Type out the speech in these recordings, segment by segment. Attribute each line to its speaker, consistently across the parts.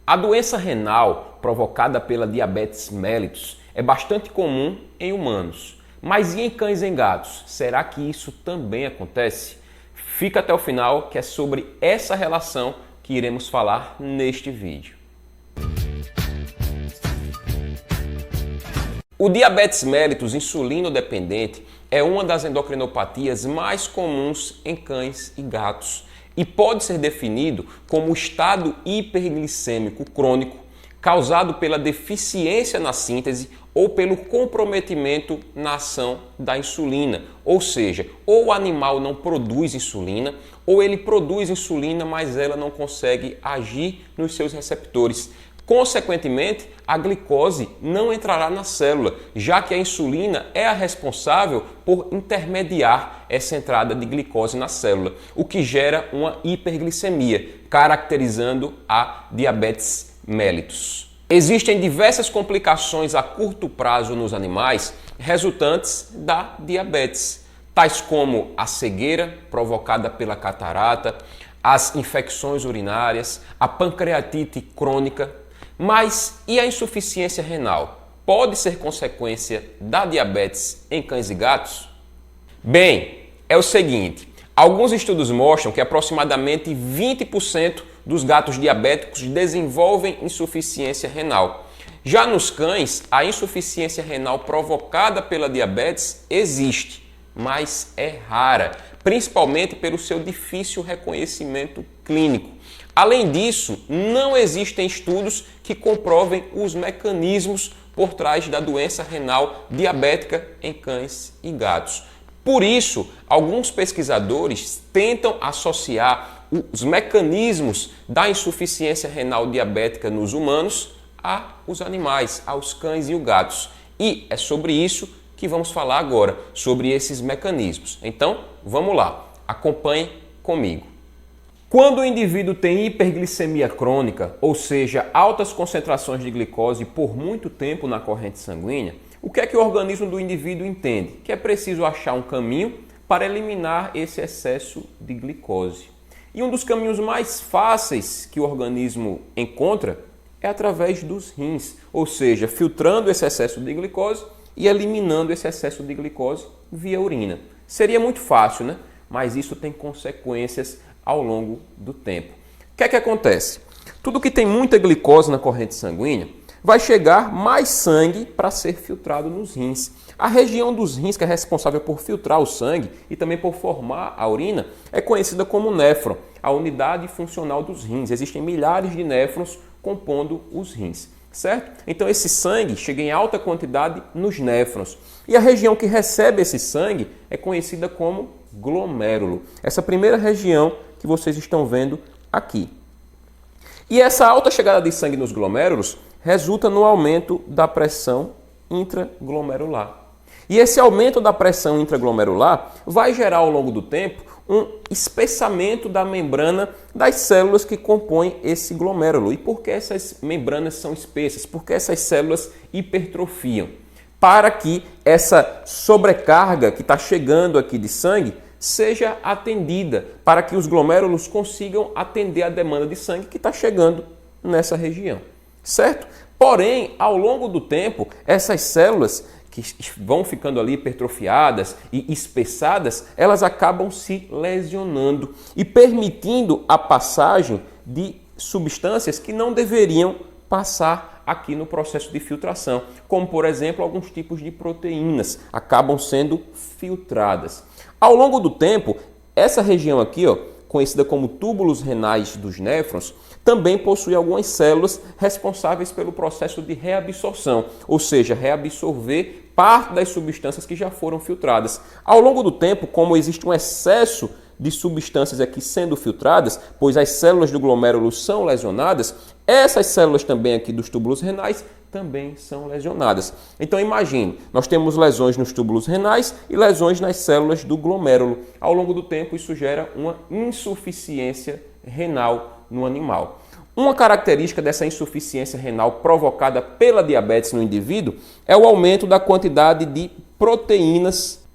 Speaker 1: A doença renal provocada pela diabetes mellitus é bastante comum em humanos. Mas e em cães e em gatos? Será que isso também acontece? Fica até o final, que é sobre essa relação que iremos falar neste vídeo. O diabetes mellitus insulino-dependente é uma das endocrinopatias mais comuns em cães e gatos e pode ser definido como o estado hiperglicêmico crônico causado pela deficiência na síntese ou pelo comprometimento na ação da insulina. Ou seja, ou o animal não produz insulina, ou ele produz insulina, mas ela não consegue agir nos seus receptores. Consequentemente, a glicose não entrará na célula, já que a insulina é a responsável por intermediar essa entrada de glicose na célula, o que gera uma hiperglicemia, caracterizando a diabetes mellitus. Existem diversas complicações a curto prazo nos animais resultantes da diabetes, tais como a cegueira provocada pela catarata, as infecções urinárias, a pancreatite crônica. Mas e a insuficiência renal? Pode ser consequência da diabetes em cães e gatos? Bem, é o seguinte, alguns estudos mostram que aproximadamente 20% dos gatos diabéticos desenvolvem insuficiência renal. Já nos cães, a insuficiência renal provocada pela diabetes existe, mas é rara, principalmente pelo seu difícil reconhecimento clínico. Além disso, não existem estudos que comprovem os mecanismos por trás da doença renal diabética em cães e gatos. Por isso, alguns pesquisadores tentam associar os mecanismos da insuficiência renal diabética nos humanos aos animais, aos cães e os gatos. E é sobre isso que vamos falar agora, sobre esses mecanismos. Então, vamos lá, acompanhe comigo. Quando o indivíduo tem hiperglicemia crônica, ou seja, altas concentrações de glicose por muito tempo na corrente sanguínea, o que é que o organismo do indivíduo entende? Que é preciso achar um caminho para eliminar esse excesso de glicose. E um dos caminhos mais fáceis que o organismo encontra é através dos rins, ou seja, filtrando esse excesso de glicose e eliminando esse excesso de glicose via urina. Seria muito fácil, né? Mas isso tem consequências ao longo do tempo. O que é que acontece? Tudo que tem muita glicose na corrente sanguínea vai chegar mais sangue para ser filtrado nos rins. A região dos rins que é responsável por filtrar o sangue e também por formar a urina é conhecida como néfron, a unidade funcional dos rins. Existem milhares de néfrons compondo os rins, certo? Então esse sangue chega em alta quantidade nos néfrons. E a região que recebe esse sangue é conhecida como glomérulo. Essa primeira região que vocês estão vendo aqui. E essa alta chegada de sangue nos glomérulos resulta no aumento da pressão intraglomerular. E esse aumento da pressão intraglomerular vai gerar ao longo do tempo um espessamento da membrana das células que compõem esse glomérulo. E por que essas membranas são espessas? Porque essas células hipertrofiam. Para que essa sobrecarga que está chegando aqui de sangue seja atendida, para que os glomérulos consigam atender a demanda de sangue que está chegando nessa região, certo? Porém, ao longo do tempo, essas células que vão ficando ali hipertrofiadas e espessadas, elas acabam se lesionando e permitindo a passagem de substâncias que não deveriam passar aqui no processo de filtração, como por exemplo alguns tipos de proteínas acabam sendo filtradas. Ao longo do tempo, essa região aqui, conhecida como túbulos renais dos néfrons, também possui algumas células responsáveis pelo processo de reabsorção, ou seja, reabsorver parte das substâncias que já foram filtradas. Ao longo do tempo, como existe um excesso de substâncias aqui sendo filtradas, pois as células do glomérulo são lesionadas, essas células também aqui dos túbulos renais também são lesionadas. Então imagine, nós temos lesões nos túbulos renais e lesões nas células do glomérulo. Ao longo do tempo isso gera uma insuficiência renal no animal. Uma característica dessa insuficiência renal provocada pela diabetes no indivíduo é o aumento da quantidade de proteínas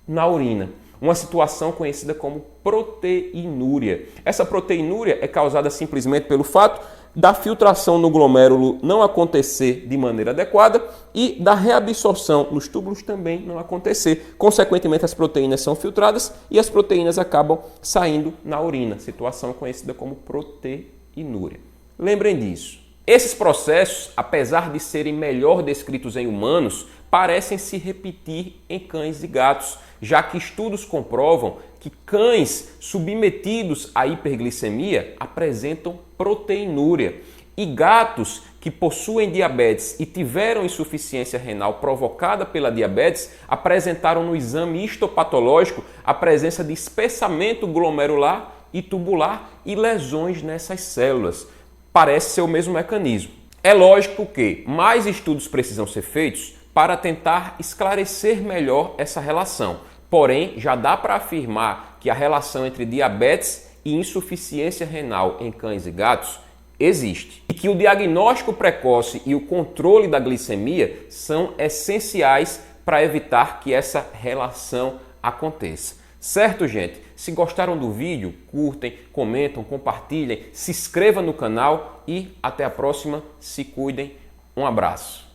Speaker 1: na urina. Uma situação conhecida como proteinúria. Essa proteinúria é causada simplesmente pelo fato da filtração no glomérulo não acontecer de maneira adequada e da reabsorção nos túbulos também não acontecer. Consequentemente, as proteínas são filtradas e as proteínas acabam saindo na urina, situação conhecida como proteinúria. Lembrem disso. Esses processos, apesar de serem melhor descritos em humanos, parecem se repetir em cães e gatos, já que estudos comprovam que cães submetidos à hiperglicemia apresentam proteinúria e gatos que possuem diabetes e tiveram insuficiência renal provocada pela diabetes apresentaram no exame histopatológico a presença de espessamento glomerular e tubular e lesões nessas células. Parece ser o mesmo mecanismo. É lógico que mais estudos precisam ser feitos para tentar esclarecer melhor essa relação. Porém, já dá para afirmar que a relação entre diabetes e insuficiência renal em cães e gatos existe. E que o diagnóstico precoce e o controle da glicemia são essenciais para evitar que essa relação aconteça. Certo, gente? Se gostaram do vídeo, curtem, comentam, compartilhem, se inscrevam no canal e até a próxima. Se cuidem. Um abraço.